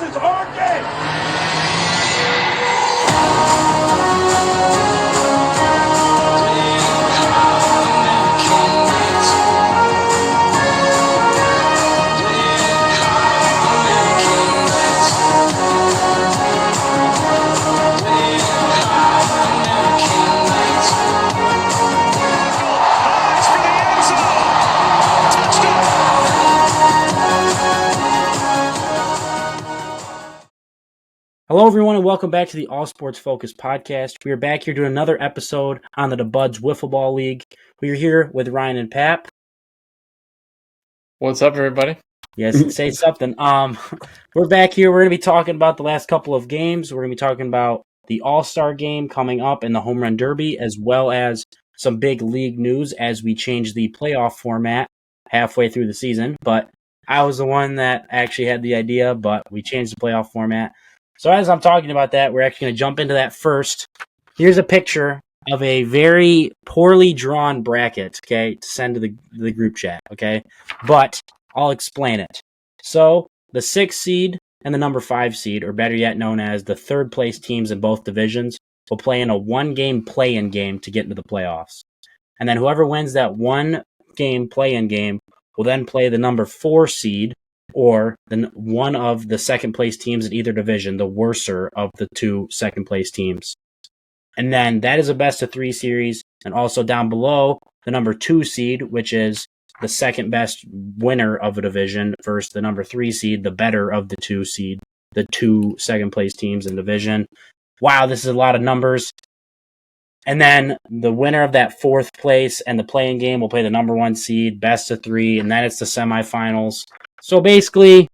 This is our game. Hello, everyone, and welcome back to the All Sports Focus podcast. We are back here doing another episode on the DeBuds Wiffle Ball League. We are here with Ryan and Pap. What's up, everybody? Yes, say something. We're back here. We're going to be talking about the last couple of games. We're going to be talking about the All-Star game coming up and the Home Run Derby, as well as some big league news as we change the playoff format halfway through the season. But I was the one that actually had the idea, but we changed the playoff format. So as I'm talking about that, we're actually going to jump into that first. Here's a picture of a very poorly drawn bracket, okay, to send to the group chat, okay? But I'll explain it. So the 6th seed and the number 5 seed, or better yet known as the third place teams in both divisions, will play in a one-game play-in game to get into the playoffs. And then whoever wins that one-game play-in game will then play the number 4 seed, or one of the second-place teams in either division, the worser of the two second-place teams. And then that is a best-of-3 series, and also down below, the number 2 seed, which is the second-best winner of a division, versus the number 3 seed, the better of the 2 seed, the two second-place teams in division. Wow, this is a lot of numbers. And then the winner of that 4th place and the play-in game will play the number 1 seed, best-of-3, and then it's the semifinals. So basically,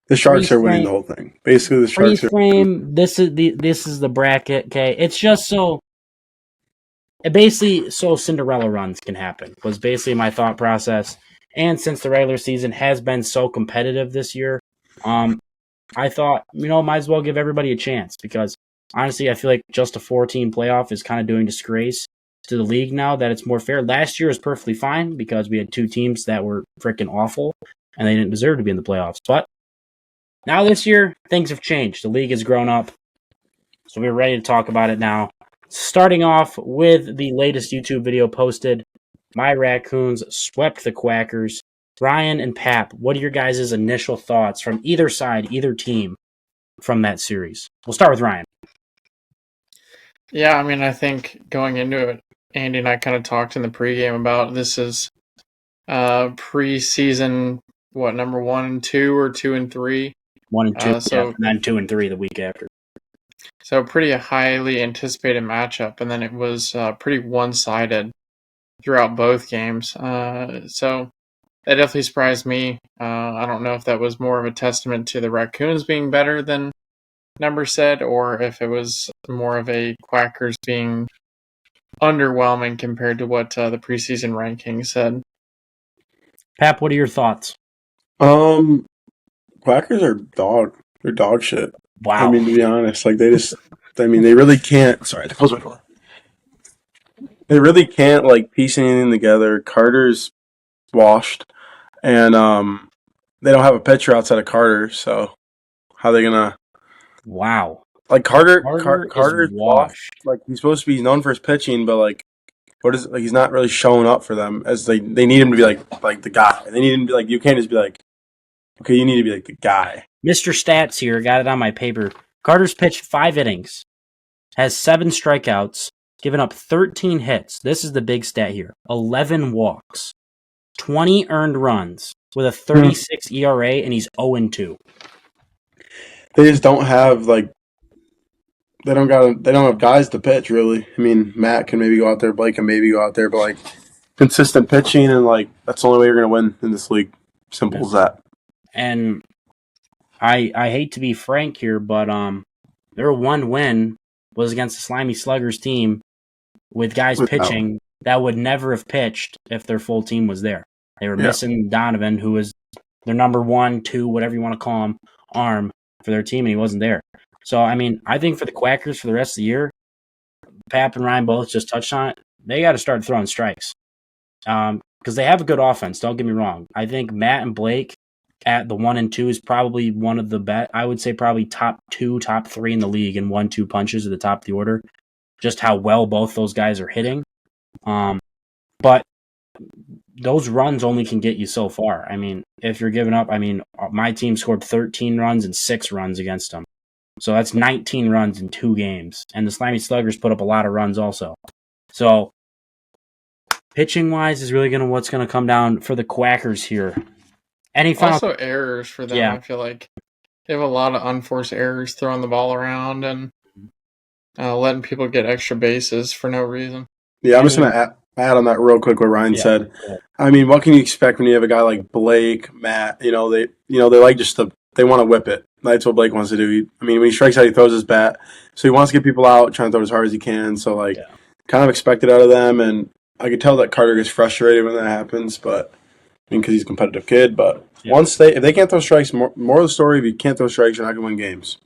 the Sharks are winning the whole thing. Basically, the Sharks are winning. This is the bracket. Okay, it's just so Cinderella runs can happen. Was basically my thought process. And since the regular season has been so competitive this year, I thought might as well give everybody a chance, because honestly, I feel like just a 4-team playoff is kind of doing disgrace to the league now that it's more fair. Last year was perfectly fine because we had 2 teams that were freaking awful, and they didn't deserve to be in the playoffs. But now this year, things have changed. The league has grown up, so we're ready to talk about it now. Starting off with the latest YouTube video posted, my Raccoons swept the Quackers. Ryan and Pap, what are your guys' initial thoughts from either side, either team, from that series? We'll start with Ryan. Yeah, I mean, I think going into it, Andy and I kind of talked in the pregame about this is preseason, number 1 and 2 or 2 and 3? 1 and 2, and then 2 and 3 the week after. So pretty highly anticipated matchup, and then it was pretty one-sided throughout both games. So that definitely surprised me. I don't know if that was more of a testament to the Raccoons being better than numbers said, or if it was more of a Quackers being underwhelming compared to what the preseason rankings said. Pap, what are your thoughts? Quackers are they're dog shit. Wow. I mean, to be honest, like they really can't. Sorry, close my door. They really can't piece anything together. Carter's washed, and they don't have a pitcher outside of Carter. So how are they gonna? Wow. Carter's washed. He's supposed to be known for his pitching, but he's not really showing up for them, as they need him to be like the guy. They need him to be you can't just be okay, you need to be the guy. Mr. Stats here, got it on my paper. Carter's pitched 5 innings, has 7 strikeouts, given up 13 hits. This is the big stat here. 11 walks, 20 earned runs with a 36 ERA, and he's 0-2. They just don't have they don't have guys to pitch, really. I mean, Matt can maybe go out there, Blake can maybe go out there, but consistent pitching, and that's the only way you're gonna win in this league. Simple as that. And I hate to be frank here, but their one win was against the Slimy Sluggers team with guys pitching that would never have pitched if their full team was there. They were missing Donovan, who was their number 1, 2, whatever you want to call him, arm for their team, and he wasn't there. So, I mean, I think for the Quackers for the rest of the year, Pap and Ryan both just touched on it, they got to start throwing strikes. Because they have a good offense, don't get me wrong. I think Matt and Blake at the 1 and 2 is probably one of the best. I would say probably top 2, top 3 in the league in 1-2 punches at the top of the order. Just how well both those guys are hitting. But those runs only can get you so far. I mean, if you're giving up, I mean, my team scored 13 runs and 6 runs against them. So that's 19 runs in 2 games. And the Slimy Sluggers put up a lot of runs also. So pitching-wise is really what's going to come down for the Quackers here. Any final... Also errors for them. Yeah. I feel like they have a lot of unforced errors throwing the ball around and letting people get extra bases for no reason. Yeah, I'm just going to add on that real quick what Ryan said. Yeah. I mean, what can you expect when you have a guy like Blake, Matt? They like they want to whip it. That's what Blake wants to do. When he strikes out, he throws his bat. So he wants to get people out, trying to throw as hard as he can. So, kind of expect it out of them. And I could tell that Carter gets frustrated when that happens, but because he's a competitive kid. But if they can't throw strikes, more of the story, if you can't throw strikes, you're not going to win games.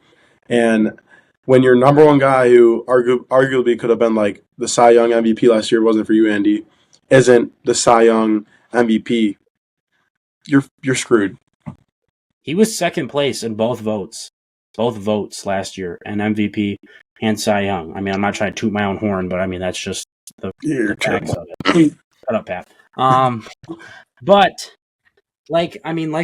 And when your number one guy, who arguably could have been like the Cy Young MVP last year, wasn't for you, Andy, isn't the Cy Young MVP, you're screwed. He was second place in both votes last year, and MVP and Cy Young. I'm not trying to toot my own horn, but that's just the facts of it. Shut up, Pat. But like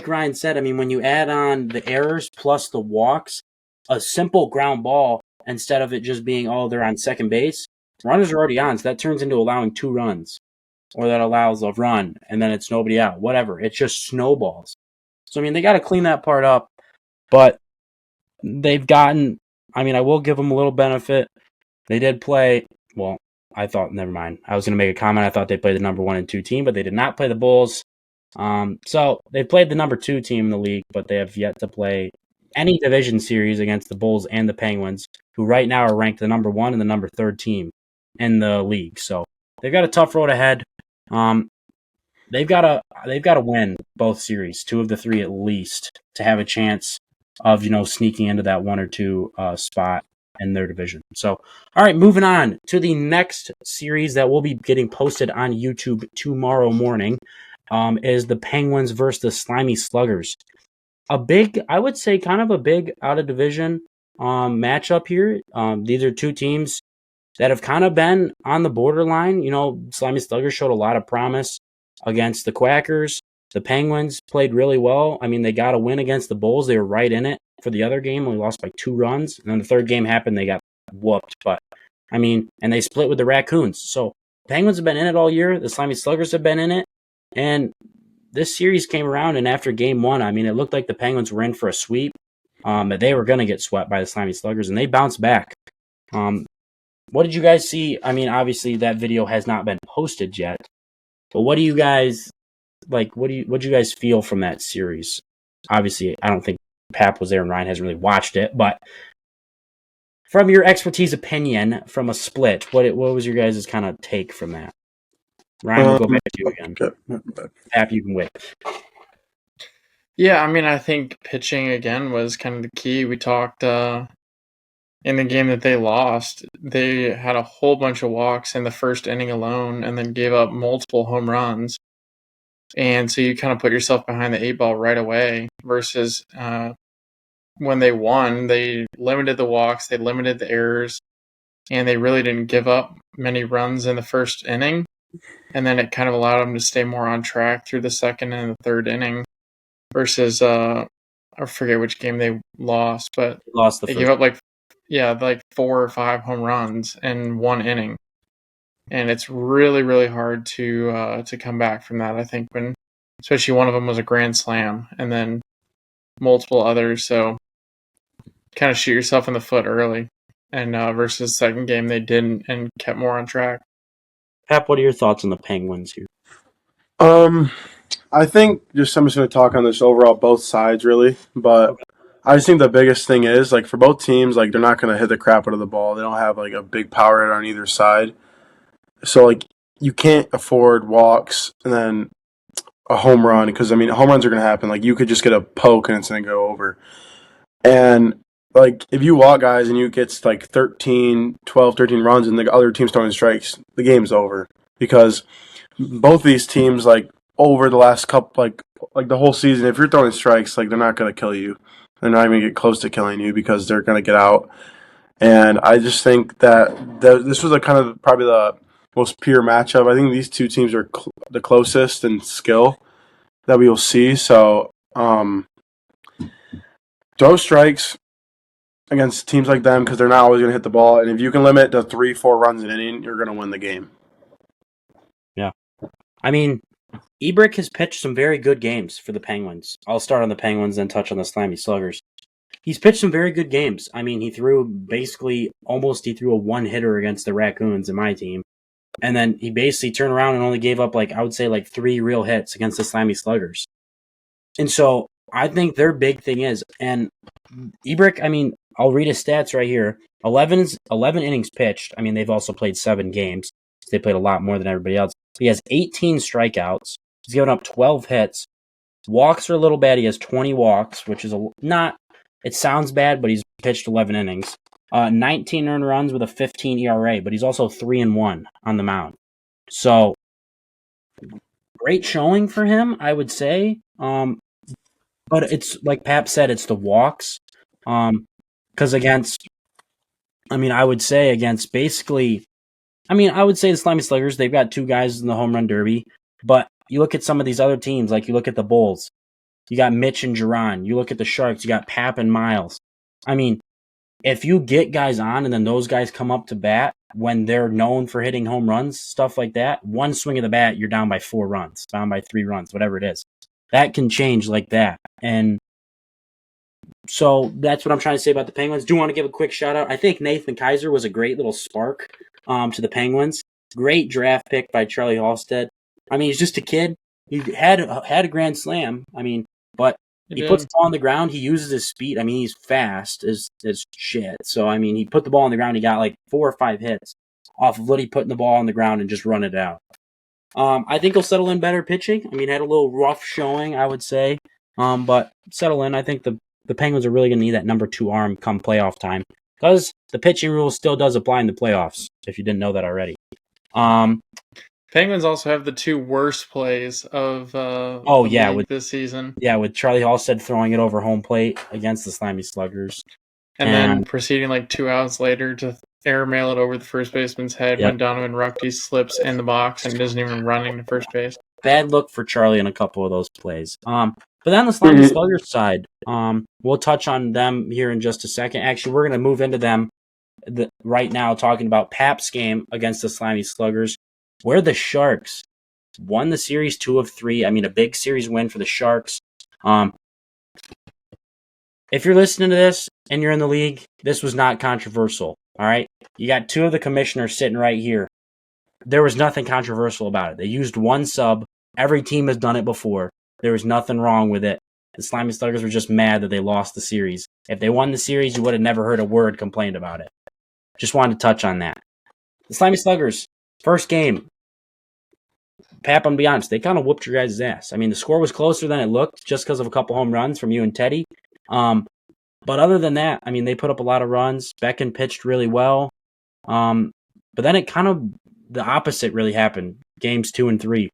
Ryan said, when you add on the errors plus the walks, a simple ground ball, instead of it just being, they're on second base, runners are already on, so that turns into allowing 2 runs. Or that allows a run, and then it's nobody out. Whatever. It just snowballs. So, they got to clean that part up. But they've gotten, I will give them a little benefit. They did play, never mind. I was going to make a comment. I thought they played the number 1 and 2 team, but they did not play the Bulls. So, they played the number 2 team in the league, but they have yet to play any division series against the Bulls and the Penguins, who right now are ranked the number 1 and the number 3 team in the league. So, they've got a tough road ahead. They've got to win both series, 2 of the 3 at least, to have a chance of sneaking into that 1 or 2 spot in their division. So, all right, moving on to the next series that will be getting posted on YouTube tomorrow morning, is the Penguins versus the Slimy Sluggers. I would say kind of a big out of division matchup here. These are 2 teams that have kind of been on the borderline. Slimy Sluggers showed a lot of promise against the Quackers. The Penguins played really well. They got a win against the Bulls. They were right in it for the other game. Only lost by 2 runs. And then the third game happened. They got whooped. But, and they split with the Raccoons. So, Penguins have been in it all year. The Slimy Sluggers have been in it. And this series came around, and after game 1, it looked like the Penguins were in for a sweep. But they were going to get swept by the Slimy Sluggers, and they bounced back. What did you guys see? Obviously that video has not been posted yet. But what do you guys what do you guys feel from that series? Obviously, I don't think Pap was there and Ryan hasn't really watched it, but from your expertise opinion from a split, what was your guys' kind of take from that? Ryan, we'll go back to you again. Okay. Pap, you can wait. Yeah, I think pitching again was kind of the key. We talked in the game that they lost, they had a whole bunch of walks in the first inning alone and then gave up multiple home runs. And so you kind of put yourself behind the 8 ball right away versus when they won, they limited the walks, they limited the errors, and they really didn't give up many runs in the first inning. And then it kind of allowed them to stay more on track through the second and the third inning versus, I forget which game they lost, but they gave up like 4 or 5 home runs in 1 inning. And it's really, really hard to come back from that. I think especially one of them was a grand slam and then multiple others. So kind of shoot yourself in the foot early. And versus second game, they didn't and kept more on track. Pap, what are your thoughts on the Penguins here? I think I'm just going to talk on this overall, both sides really, but okay. I just think the biggest thing is for both teams, they're not going to hit the crap out of the ball. They don't have a big power hit on either side. So, you can't afford walks and then a home run because, home runs are going to happen. You could just get a poke and it's going to go over. And, if you walk guys and you get 13 runs and the other team's throwing strikes, the game's over. Because both of these teams, over the last couple, like the whole season, if you're throwing strikes, like they're not going to kill you. They're not even going to get close to killing you because they're going to get out. And I just think that this was a kind of probably the most pure matchup. I think these two teams are the closest in skill that we will see. So throw strikes against teams like them because they're not always going to hit the ball. And if you can limit to 3-4 runs an inning, you're going to win the game. Yeah. I mean, Ebrick has pitched some very good games for the Penguins. I'll start on the Penguins, then touch on the Slimy Sluggers. He's pitched some very good games. I mean, he threw a one-hitter against the Raccoons in my team. And then he basically turned around and only gave up, I would say, 3 real hits against the Slimy Sluggers. And so I think their big thing is, and Ebrick, I mean, I'll read his stats right here. 11 innings pitched. I mean, they've also played 7 games. So they played a lot more than everybody else. He has 18 strikeouts. He's given up 12 hits. Walks are a little bad. He has 20 walks, which is it sounds bad, but he's pitched 11 innings. 19 earned runs with a 15 ERA, but he's also 3-1 on the mound. So, great showing for him, I would say. But it's like Pap said, it's the walks. Because I would say the Slimy Sluggers, they've got 2 guys in the home run derby. But you look at some of these other teams, like you look at the Bulls, you got Mitch and Duran. You look at the Sharks, you got Pap and Miles. I mean, if you get guys on and then those guys come up to bat when they're known for hitting home runs, stuff like that, one swing of the bat, you're down by 4 runs, down by 3 runs, whatever it is. That can change like that. And so that's what I'm trying to say about the Penguins. Do want to give a quick shout out. I think Nathan Kaiser was a great little spark to the Penguins. Great draft pick by Charlie Halstead. I mean, he's just a kid. He had a grand slam. I mean, but he puts the ball on the ground. He uses his speed. I mean, he's fast as shit. So, I mean, he put the ball on the ground. He got 4 or 5 hits off of literally putting the ball on the ground and just run it out. I think he'll settle in better pitching. I mean, had a little rough showing, I would say. But settle in. I think the Penguins are really going to need that number 2 arm come playoff time because the pitching rule still does apply in the playoffs, if you didn't know that already. Penguins also have the 2 worst plays of this season. Yeah, with Charlie Halstead throwing it over home plate against the Slimy Sluggers. And then proceeding 2 outs later to airmail it over the first baseman's head when Donovan Ruckty slips in the box and isn't even running to first base. Bad look for Charlie in a couple of those plays. But on the Slimy Sluggers side, we'll touch on them here in just a second. Actually, we're going to move into them right now, talking about Pap's game against the Slimy Sluggers, where the Sharks won the series 2 of 3. I mean, a big series win for the Sharks. If you're listening to this and you're in the league, this was not controversial. All right? You got 2 of the commissioners sitting right here. There was nothing controversial about it. They used 1 sub. Every team has done it before. There was nothing wrong with it. The Slimy Sluggers were just mad that they lost the series. If they won the series, you would have never heard a word complained about it. Just wanted to touch on that. The Slimy Sluggers, first game. Pap, I'm going to be honest, they kind of whooped your guys' ass. I mean, the score was closer than it looked just because of a couple home runs from you and Teddy. But other than that, I mean, they put up a lot of runs. Becken pitched really well. But then it kind of, the opposite really happened. Games 2 and 3.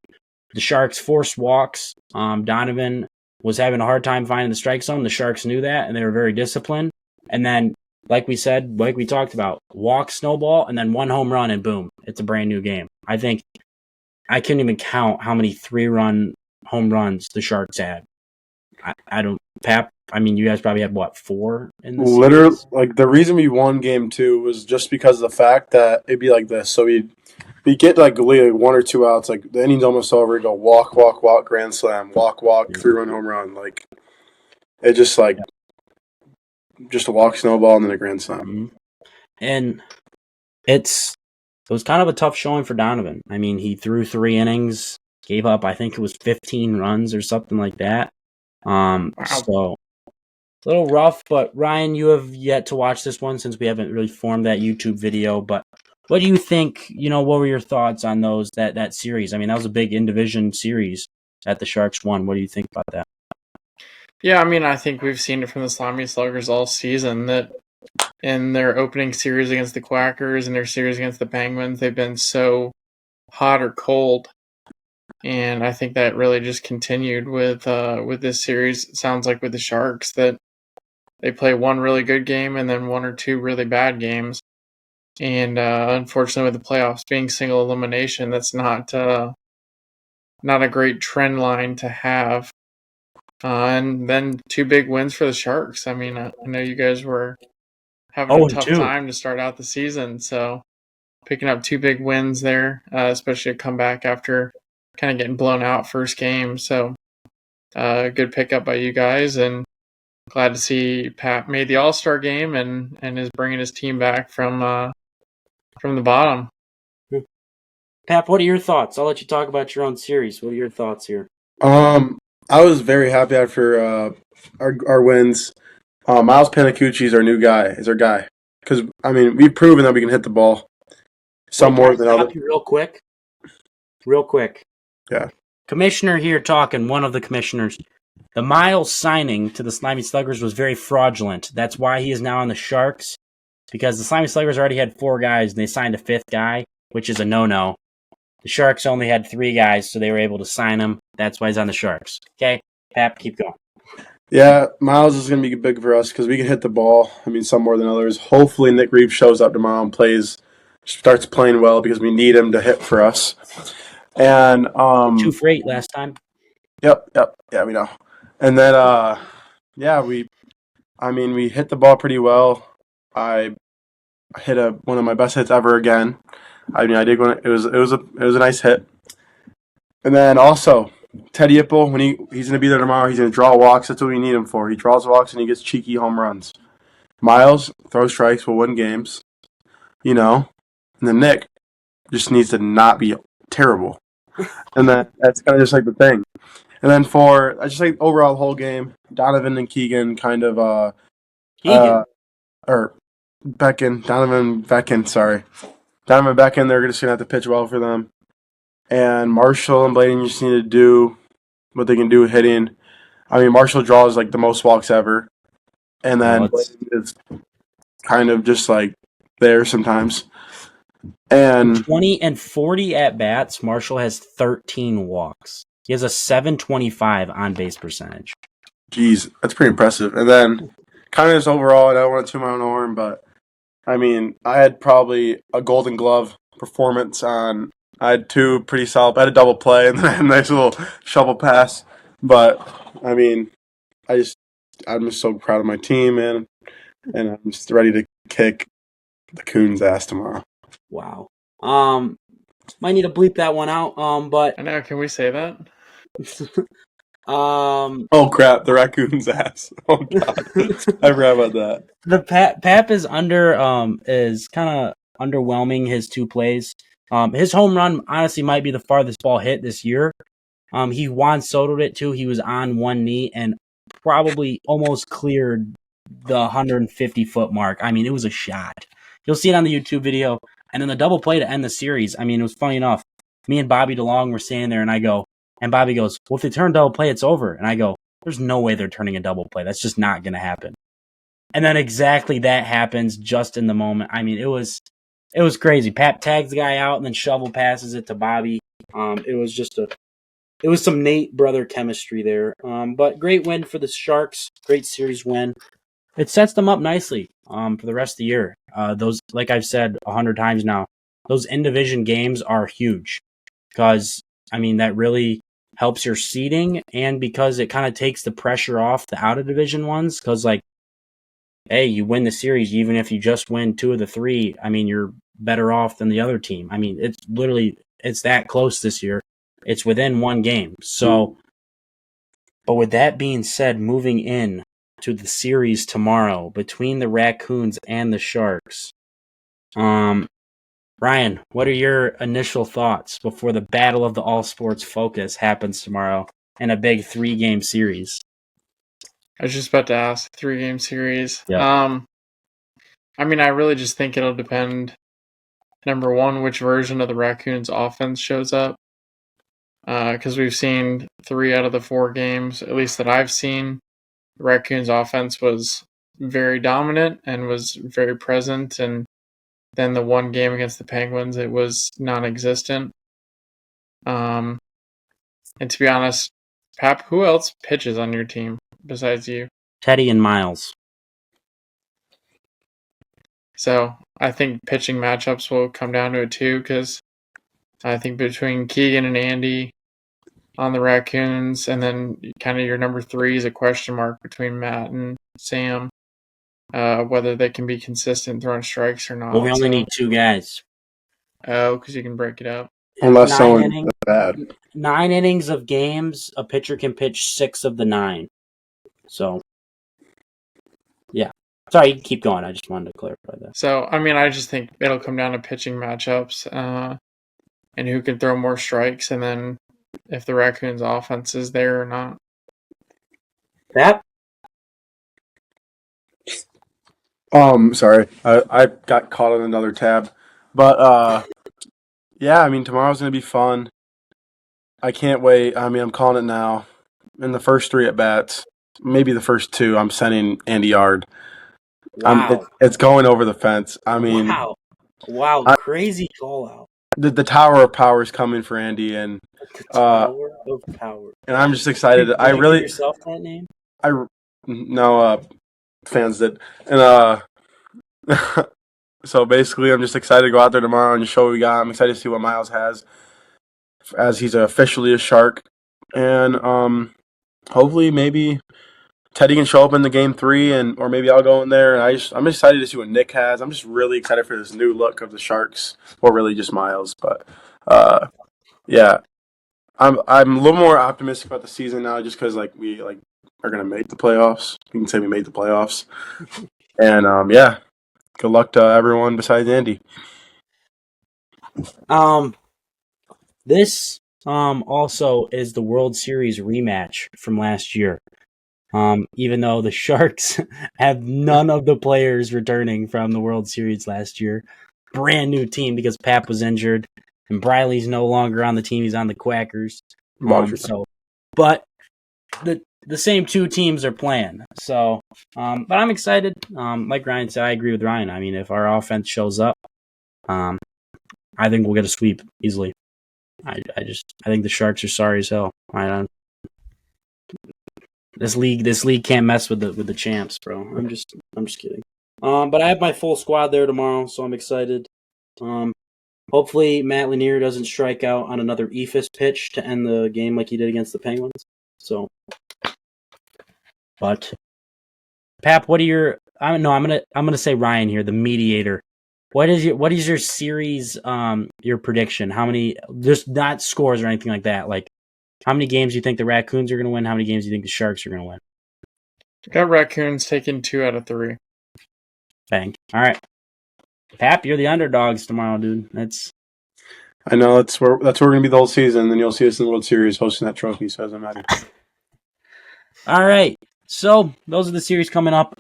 The Sharks forced walks. Donovan was having a hard time finding the strike zone. The Sharks knew that, and they were very disciplined. And then, like we talked about, walk, snowball, and then 1 home run, and boom, it's a brand new game. I think I couldn't even count how many 3-run home runs the Sharks had. I don't, Pap, I mean, you guys probably had, 4 in the Literally, series? The reason we won game 2 was just because of the fact that it'd be like this. So we get 1 or 2 outs, the inning's almost over, go walk, grand slam, walk, 3-run home run. It just just a walk, snowball, and then a grand slam. Mm-hmm. And it was kind of a tough showing for Donovan. I mean, he threw 3 innings, gave up, I think it was 15 runs or something like that. So a little rough, but Ryan, you have yet to watch this one since we haven't really formed that YouTube video, but what do you think, what were your thoughts on that series? I mean, that was a big in-division series that the Sharks won. What do you think about that? Yeah, I mean, I think we've seen it from the Slimy Sluggers all season that in their opening series against the Quackers and their series against the Penguins, they've been so hot or cold. And I think that really just continued with this series. It sounds like with the Sharks that they play one really good game and then one or two really bad games. And unfortunately, with the playoffs being single elimination, that's not a great trend line to have. And then two big wins for the Sharks. I mean, I know you guys were having a tough 0-2. time to start out the season, so picking up two big wins there, especially a comeback after kind of getting blown out first game. So good pickup by you guys, and glad to see Pat made the All-Star game and is bringing his team back from the bottom. Pap, what are your thoughts? I'll let you talk about your own series. What are your thoughts here? I was very happy after our wins. Miles Panicucci is our new guy. Is our guy because I mean we've proven that we can hit the ball some more than others. Real quick. Yeah. Commissioner here talking. One of the commissioners. The Miles signing to the Slimy Sluggers was very fraudulent. That's why he is now on the Sharks, because the Slimy Sluggers already had 4 guys and they signed a 5th guy, which is a no-no. The Sharks only had 3 guys, so they were able to sign him. That's why he's on the Sharks. Okay, Pap, keep going. Yeah, Miles is going to be big for us because we can hit the ball. I mean, some more than others. Hopefully, Nick Reeves shows up tomorrow and starts playing well because we need him to hit for us. And 2 for 8 last time. Yep. Yeah, we know. And then, we hit the ball pretty well. I hit one of my best hits ever again. I mean, I did one. It was a nice hit. And then also, Teddy Ipple, when he's going to be there tomorrow, he's going to draw walks. That's what we need him for. He draws walks and he gets cheeky home runs. Miles throws strikes, will win games. And then Nick just needs to not be terrible. And that's kind of just like the thing. And then I just like overall the whole game, Donovan and Keegan kind of Donovan Becken, they're just gonna have to pitch well for them. And Marshall and Bladen just need to do what they can do hitting. I mean, Marshall draws like the most walks ever, and then Bladen is kind of just like there sometimes. And 20 and 40 at bats, Marshall has 13 walks. He has a 725 on base percentage. Geez, that's pretty impressive. And then kind of just overall, I don't want to toot my own horn, but I mean, I had probably a Golden Glove performance on. I had 2 pretty solid. I had a double play and then I had a nice little shovel pass. But I mean, I'm just so proud of my team, man, and I'm just ready to kick the Coons' ass tomorrow. Wow. Might need to bleep that one out. But I know. Can we say that? Oh crap! The Raccoons' ass. Oh god, I forgot about that. The Pap is is kind of underwhelming his 2 plays. His home run honestly might be the farthest ball hit this year. He Juan Soto'd it too. He was on one knee and probably almost cleared the 150-foot mark. I mean, it was a shot. You'll see it on the YouTube video. And then the double play to end the series. I mean, it was funny enough. Me and Bobby DeLong were standing there, and Bobby goes, "Well, if they turn double play, it's over." And I go, "There's no way they're turning a double play. That's just not going to happen." And then exactly that happens just in the moment. I mean, it was crazy. Pat tags the guy out and then shovel passes it to Bobby. It was some Nate brother chemistry there. But great win for the Sharks. Great series win. It sets them up nicely for the rest of the year. Those, like I've said 100 times now, those in-division games are huge because, I mean, that really helps your seeding and because it kind of takes the pressure off the out-of-division ones because, like, hey, you win the series even if you just win 2 of the 3. I mean, you're better off than the other team. I mean, it's that close this year. It's within 1 game. So, but with that being said, moving in to the series tomorrow between the Raccoons and the Sharks. Ryan, what are your initial thoughts before the Battle of the All Sports Focus happens tomorrow in a big 3-game series? I was just about to ask, 3-game series. Yeah. I mean, I really just think it'll depend, number one, which version of the Raccoons offense shows up. Because we've seen 3 out of the 4 games, at least that I've seen, the Raccoons offense was very dominant and was very present, and then the 1 game against the Penguins, it was non-existent. And to be honest, Pap, who else pitches on your team besides you? Teddy and Miles. So I think pitching matchups will come down to it too, because I think between Keegan and Andy on the Raccoons, and then kind of your number 3 is a question mark between Matt and Sam, whether they can be consistent throwing strikes or not. Well, we only need 2 guys. Oh, because you can break it up. Unless someone's bad. 9 innings of games, a pitcher can pitch 6 of the 9. So, yeah. Sorry, you can keep going. I just wanted to clarify that. So, I mean, I just think it'll come down to pitching matchups and who can throw more strikes, and then if the Raccoons' offense is there or not. That? Sorry. I got caught on another tab. But, yeah, I mean, tomorrow's going to be fun. I can't wait. I mean, I'm calling it now. In the first 3 at-bats, maybe the first 2, I'm sending Andy Yard. Wow. It's going over the fence. I mean, wow, crazy call out. The Tower of Power is coming for Andy, and The Tower of Power. And I'm just excited. Did you give yourself that name? Fans did, and so basically, I'm just excited to go out there tomorrow and show what we got. I'm excited to see what Miles has, as he's officially a Shark, and hopefully maybe Teddy can show up in the game 3, or maybe I'll go in there. And I'm excited to see what Nick has. I'm just really excited for this new look of the Sharks, or really just Miles. But yeah, I'm a little more optimistic about the season now, just because we are gonna make the playoffs. You can say we made the playoffs, and yeah, good luck to everyone besides Andy. This also is the World Series rematch from last year. Even though the Sharks have none of the players returning from the World Series last year. Brand new team because Pap was injured and Briley's no longer on the team. He's on the Quackers. But the same 2 teams are playing. So, but I'm excited. Like Ryan said, I agree with Ryan. I mean, if our offense shows up, I think we'll get a sweep easily. I think the Sharks are sorry as hell. This league can't mess with the champs, bro. I'm just kidding. But I have my full squad there tomorrow, so I'm excited. Hopefully Matt Lanier doesn't strike out on another Ephus pitch to end the game like he did against the Penguins. So, but Pap, what are your? I'm gonna say Ryan here, the mediator. What is your series? Your prediction? How many? Just not scores or anything like that. Like, how many games do you think the Raccoons are going to win? How many games do you think the Sharks are going to win? Got Raccoons taking 2 out of 3. Bang. All right. Pap, you're the underdogs tomorrow, dude. I know that's where we're going to be the whole season. Then you'll see us in the World Series hosting that trophy. So it doesn't matter. All right. So those are the series coming up.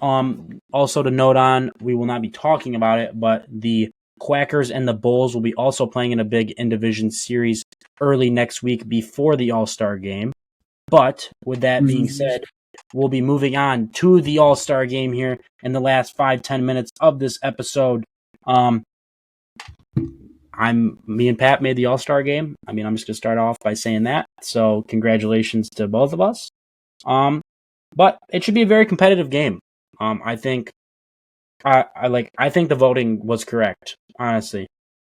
Also to note on, we will not be talking about it, but the Quackers and the Bulls will be also playing in a big in-division series early next week before the All-Star game. But with that being said, we'll be moving on to the All-Star game here in the last 5-10 minutes of this episode. Me and Pat made the All-Star game. I mean, I'm just going to start off by saying that. So congratulations to both of us. But it should be a very competitive game. I think I think the voting was correct, honestly.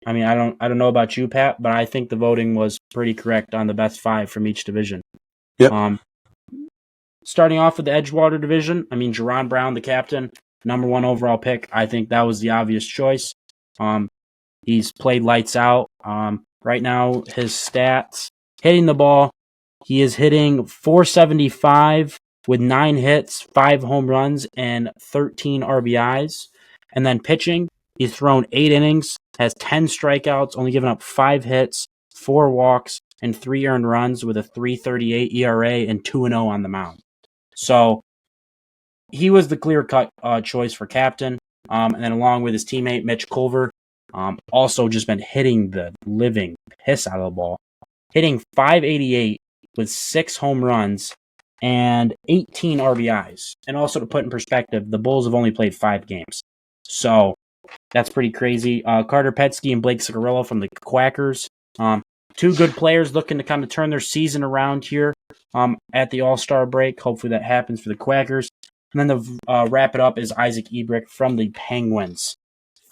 I mean, I don't know about you, Pat, but I think the voting was pretty correct on the best 5 from each division. Yep. Starting off with the Edgewater division, I mean, Jerron Brown, the captain, number 1 overall pick. I think that was the obvious choice. He's played lights out. Right now, his stats, hitting the ball, he is hitting .475 with 9 hits, 5 home runs, and 13 RBIs. And then pitching, he's thrown 8 innings, has 10 strikeouts, only given up 5 hits, 4 walks, and 3 earned runs with a 3.38 ERA and 2-0 on the mound. So he was the clear-cut choice for captain. And then along with his teammate, Mitch Culver, also just been hitting the living piss out of the ball. Hitting .588 with 6 home runs and 18 RBIs. And also to put in perspective, the Bulls have only played 5 games. So that's pretty crazy. Carter Petsky and Blake Cigarello from the Quackers. two good players looking to kind of turn their season around here at the All-Star break. Hopefully that happens for the Quackers. And then the wrap it up is Isaac Ebrick from the Penguins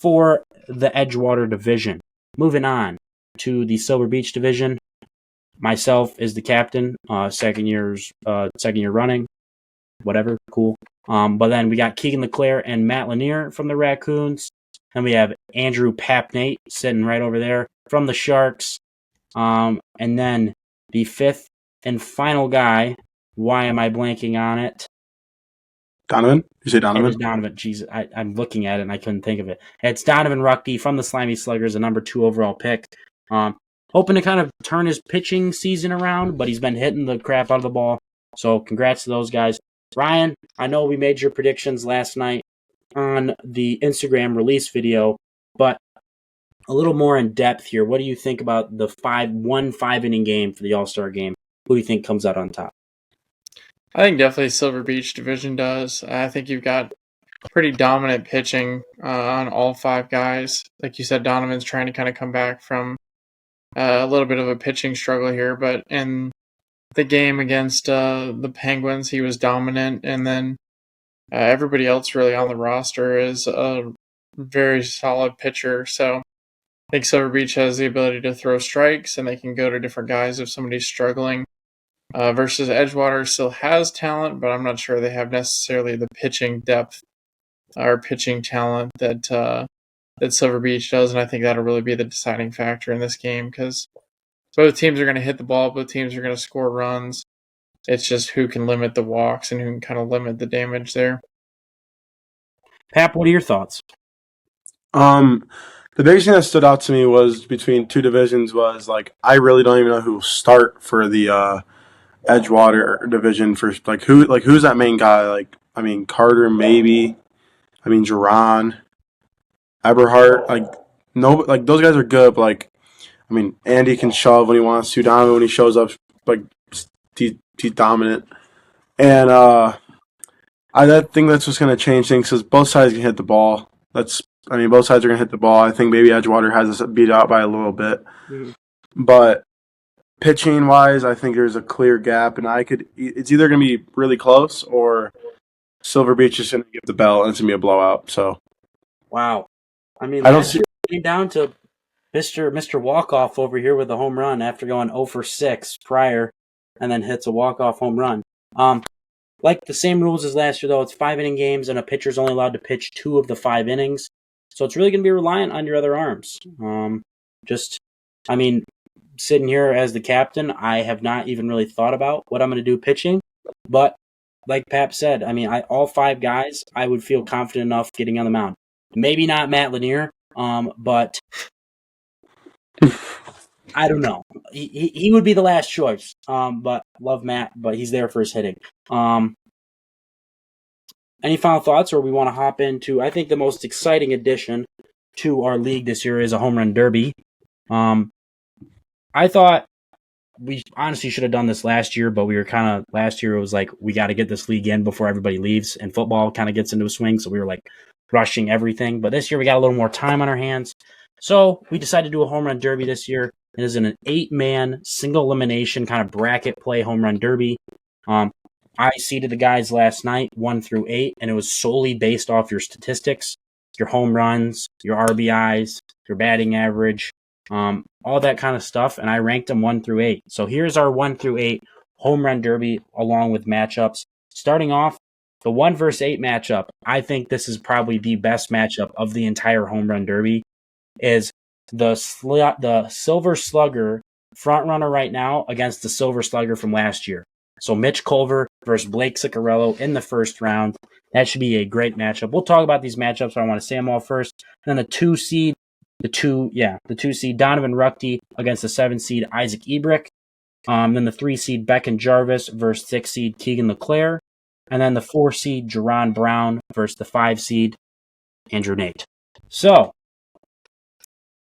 for the Edgewater division. Moving on to the Silver Beach division. Myself is the captain, second year running, whatever, cool. But then we got Keegan LeClaire and Matt Lanier from the Raccoons. And we have Andrew Papnate sitting right over there from the Sharks. And then the fifth and final guy, why am I blanking on it? Donovan? You say Donovan? It was Donovan. Jesus, I'm looking at it and I couldn't think of it. It's Donovan Ruckey from the Slimy Sluggers, a number 2 overall pick. Hoping to kind of turn his pitching season around, but he's been hitting the crap out of the ball. So congrats to those guys. Ryan, I know we made your predictions last night on the Instagram release video, but a little more in depth here. What do you think about the 5-inning game for the All-Star game? Who do you think comes out on top? I think definitely Silver Beach division does. I think you've got pretty dominant pitching on all 5 guys. Like you said, Donovan's trying to kind of come back from a little bit of a pitching struggle here, but in the game against the Penguins, he was dominant, and then everybody else really on the roster is a very solid pitcher. So I think Silver Beach has the ability to throw strikes, and they can go to different guys if somebody's struggling. Versus Edgewater still has talent, but I'm not sure they have necessarily the pitching depth or pitching talent that Silver Beach does, and I think that'll really be the deciding factor in this game because both teams are going to hit the ball, both teams are going to score runs. It's just who can limit the walks and who can kind of limit the damage there. Pap, what are your thoughts? The biggest thing that stood out to me was between two divisions was like I really don't even know who will start for the Edgewater division for who's that main guy? Like I mean Carter maybe. I mean Jerron, Eberhardt, those guys are good, but I mean Andy can shove when he wants to, Donovan when he shows up, he's dominant. And I think that's what's gonna change things because both sides can hit the ball. Both sides are gonna hit the ball. I think maybe Edgewater has us beat out by a little bit. Mm-hmm. But pitching wise, I think there's a clear gap, and it's either going to be really close or Silver Beach is going to give the bell, and it's going to be a blowout. So, wow, I mean, last year it came down to Mr. Walkoff over here with a home run after going 0 for 6 prior, and then hits a walk-off home run. Like the same rules as last year, though, it's 5-inning games, and a pitcher's only allowed to pitch 2 of the 5 innings. So it's really going to be reliant on your other arms. Sitting here as the captain, I have not even really thought about what I'm going to do pitching. But like Pap said, I mean, all 5 guys, I would feel confident enough getting on the mound. Maybe not Matt Lanier, but I don't know. He would be the last choice. But love Matt, but he's there for his hitting. Any final thoughts, or we want to hop into, I think the most exciting addition to our league this year is a home run derby. I thought we honestly should have done this last year, but we were last year it was like, we got to get this league in before everybody leaves, and football kind of gets into a swing, so we were rushing everything. But this year we got a little more time on our hands, so we decided to do a home run derby this year. It is an 8-man single elimination kind of bracket play home run derby. I seeded the guys last night, 1 through 8, and it was solely based off your statistics, your home runs, your RBIs, your batting average, all that kind of stuff, and I ranked them 1 through 8. So here's our 1 through 8 home run derby along with matchups. Starting off, the 1 versus 8 matchup, I think this is probably the best matchup of the entire home run derby, is the Silver Slugger front runner right now against the Silver Slugger from last year. So Mitch Culver versus Blake Ciccarello in the first round. That should be a great matchup. We'll talk about these matchups, but I want to say them all first. And then the 2 seed Donovan Ruckey against the 7 seed Isaac Ebrick. Then the 3 seed Becken Jarvis versus 6 seed Keegan LeClaire. And then the 4 seed Jerron Brown versus the 5 seed Andrew Nate. So,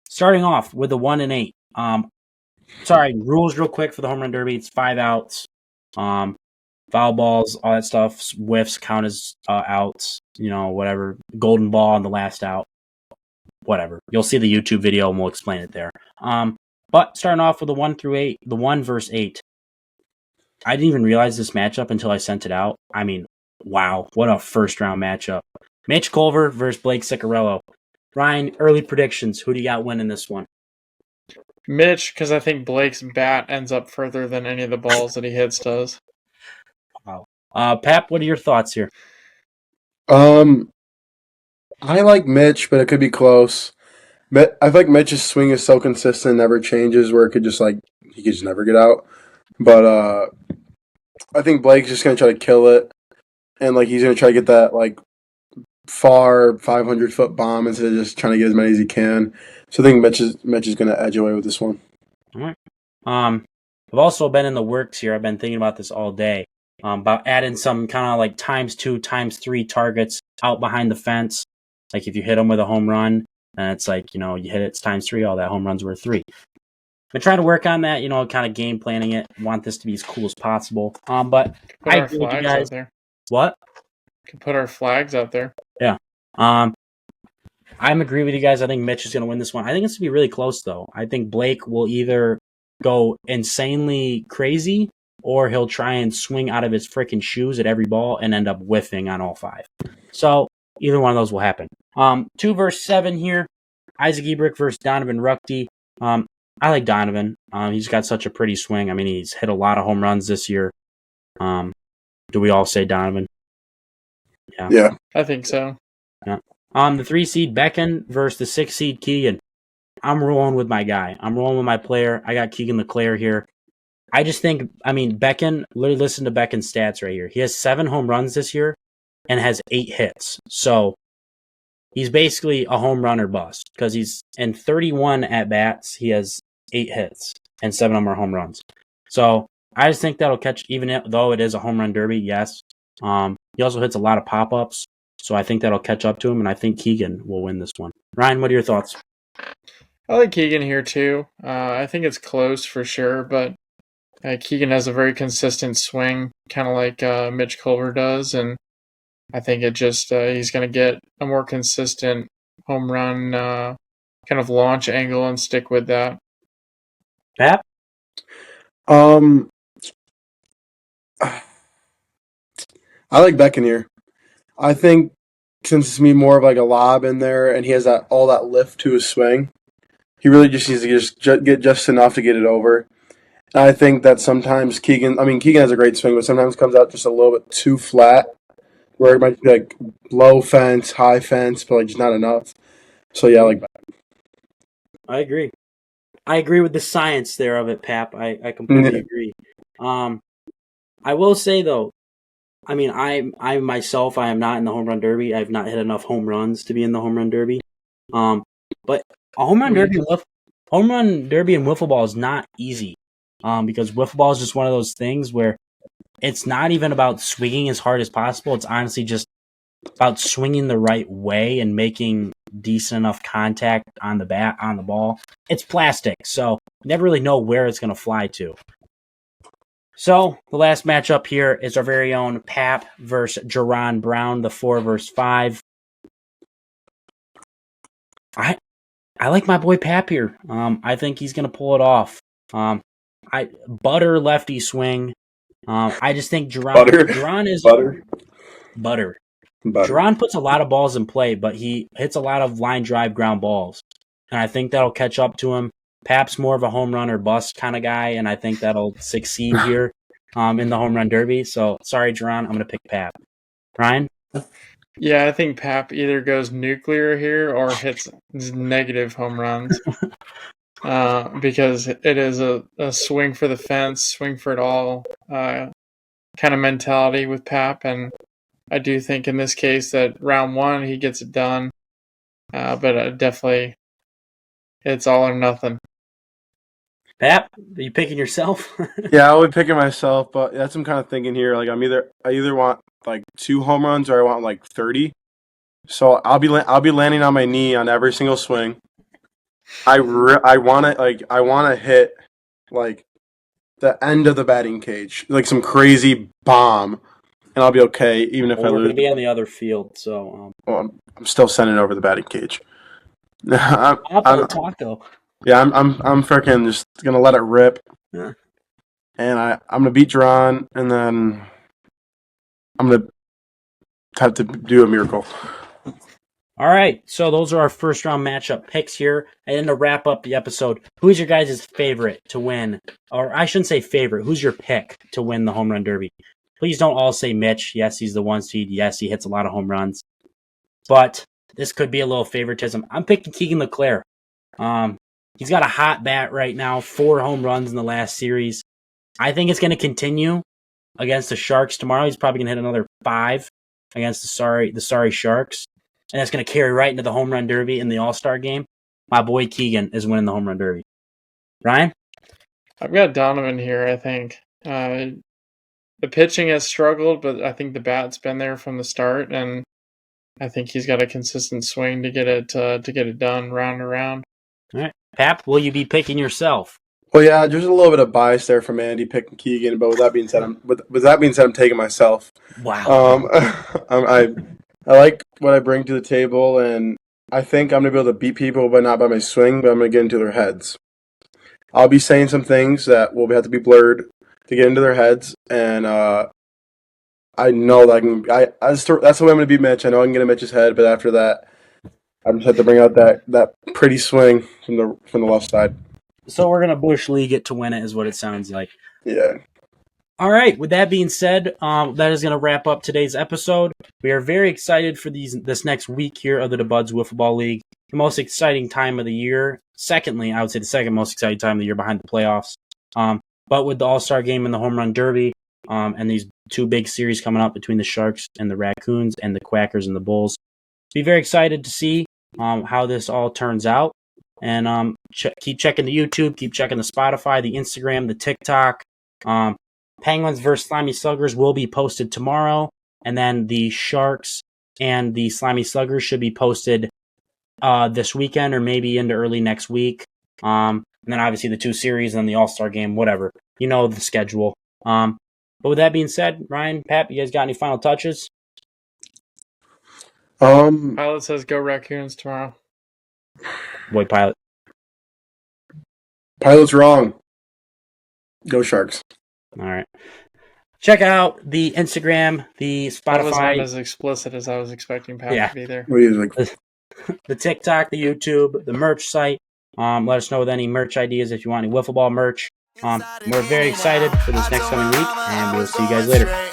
starting off with the 1 and 8. Rules real quick for the home run derby. It's 5 outs. Foul balls, all that stuff, whiffs count as outs, whatever. Golden ball on the last out, whatever. You'll see the YouTube video and we'll explain it there. But starting off with the 1 through 8, the 1 versus 8. I didn't even realize this matchup until I sent it out. I mean, wow, what a first round matchup. Mitch Culver versus Blake Ciccarello. Ryan, early predictions. Who do you got winning this one? Mitch, because I think Blake's bat ends up further than any of the balls that he hits does. Wow. Pap, what are your thoughts here? I like Mitch, but it could be close. I feel like Mitch's swing is so consistent, never changes, where it could just he could just never get out. But I think Blake's just gonna try to kill it, and he's gonna try to get that far 500-foot bomb instead of just trying to get as many as he can. So I think Mitch is gonna edge away with this one. All right. I've also been in the works here. I've been thinking about this all day. About adding some kind of ×2, ×3 targets out behind the fence. Like if you hit them with a home run, and it's you hit it, it's ×3, all that home runs worth 3. Been trying to work on that, kind of game planning it. Want this to be as cool as possible. But Put I our agree with you flags guys. out there. What? Could put our flags out there. Yeah. I'm agree with you guys. I think Mitch is going to win this one. I think it's going to be really close, though. I think Blake will either go insanely crazy or he'll try and swing out of his freaking shoes at every ball and end up whiffing on all 5. So either one of those will happen. 2 versus 7 here. Isaac Ebrick versus Donovan Ruckty. I like Donovan. He's got such a pretty swing. I mean, he's hit a lot of home runs this year. Do we all say Donovan? Yeah. I think so. Yeah. The 3 seed Becken versus the 6 seed Keegan. I'm rolling with my guy. I'm rolling with my player. I got Keegan LeClaire here. I just think, Becken, literally listen to Becken's stats right here. He has 7 home runs this year and has 8 hits. So he's basically a home run or bust because he's in 31 at-bats. He has 8 hits and 7 of them are home runs. So I just think that'll catch, even though it is a home run derby, yes. He also hits a lot of pop-ups. So I think that'll catch up to him, and I think Keegan will win this one. Ryan, what are your thoughts? I like Keegan here too. I think it's close for sure, but Keegan has a very consistent swing, kind of like Mitch Culver does, and I think it just he's going to get a more consistent home run kind of launch angle and stick with that. Pap? I like Becken here. I think since it's me more of a lob in there, and he has all that lift to his swing, he really just needs to get just enough to get it over. And I think that sometimes Keegan has a great swing, but sometimes comes out just a little bit too flat, where it might be low fence, high fence, but just not enough. So yeah, I like that. I agree. I agree with the science there of it, Pap. I completely agree. I will say though, I myself, I am not in the home run derby. I have not hit enough home runs to be in the home run derby. But a home run derby and wiffle ball is not easy. Because wiffle ball is just one of those things where it's not even about swinging as hard as possible. It's honestly just about swinging the right way and making decent enough contact on the bat, on the ball. It's plastic, so you never really know where it's going to fly to. So the last matchup here is our very own Pap versus Jerron Brown, the 4 versus 5. I like my boy Pap here. I think he's going to pull it off. Butter lefty swing. I just think Jerron is butter. Jerron puts a lot of balls in play, but he hits a lot of line drive ground balls, and I think that'll catch up to him. Pap's more of a home run or bust kind of guy, and I think that'll succeed here in the home run derby. So sorry, Jerron, I'm going to pick Pap. Ryan? Yeah, I think Pap either goes nuclear here or hits negative home runs. Because it is a swing for the fence, swing for it all kind of mentality with Pap, and I do think in this case that round 1 he gets it done, but definitely it's all or nothing. Pap, are you picking yourself? Yeah, I would pick it myself, but that's what I'm kind of thinking here. I either want 2 home runs or I want 30. So I'll be landing on my knee on every single swing. I want to hit the end of the batting cage, some crazy bomb, and I'll be okay even if I lose. We're going to be on the other field, so I'm still sending over the batting cage. I'm taco. Yeah, I'm freaking just gonna let it rip. Yeah. And I'm gonna beat Duran, and then I'm gonna have to do a miracle. All right, so those are our first round matchup picks here. And then to wrap up the episode, who's your guys' favorite to win? Or I shouldn't say favorite. Who's your pick to win the home run derby? Please don't all say Mitch. Yes, he's the 1 seed. Yes, he hits a lot of home runs. But this could be a little favoritism. I'm picking Keegan LeClaire. He's got a hot bat right now, 4 home runs in the last series. I think it's going to continue against the Sharks tomorrow. He's probably going to hit another 5 against the sorry Sharks. And that's going to carry right into the home run derby in the All-Star game. My boy Keegan is winning the home run derby. Ryan? I've got Donovan here, I think. The pitching has struggled, but I think the bat's been there from the start, and I think he's got a consistent swing to get it done round and round. All right. Pap, will you be picking yourself? Well, yeah, there's a little bit of bias there from Andy picking Keegan, but with that being said, I'm taking myself. Wow. I like what I bring to the table, and I think I'm gonna be able to beat people, but not by my swing, but I'm gonna get into their heads. I'll be saying some things that will have to be blurred to get into their heads, and I know that that's the way I'm gonna beat Mitch. I know I can get in Mitch's head, but after that, I just have to bring out that pretty swing from the left side. So we're going to Bush League it to win it is what it sounds like. Yeah. All right. With that being said, that is going to wrap up today's episode. We are very excited for this next week here of the DeBuds Wiffle Ball League. The most exciting time of the year. Secondly, I would say the second most exciting time of the year behind the playoffs. But with the All-Star Game and the Home Run Derby, and these 2 big series coming up between the Sharks and the Raccoons and the Quackers and the Bulls, be very excited to see how this all turns out. And keep checking the YouTube, keep checking the Spotify, the Instagram, the TikTok. Penguins versus Slimy Sluggers will be posted tomorrow. And then the Sharks and the Slimy Sluggers should be posted this weekend or maybe into early next week. And then obviously the 2 series and the All-Star Game, whatever. You know the schedule. But with that being said, Ryan, Pat, you guys got any final touches? Pilot says go Raccoons tomorrow. Boy, Pilot. Pilot's wrong. Go Sharks. All right. Check out the Instagram, the Spotify. That was not as explicit as I was expecting Pat to be there. The TikTok, the YouTube, the merch site. Let us know with any merch ideas if you want any wiffle ball merch. We're very excited for this next coming week, and we'll see you guys later.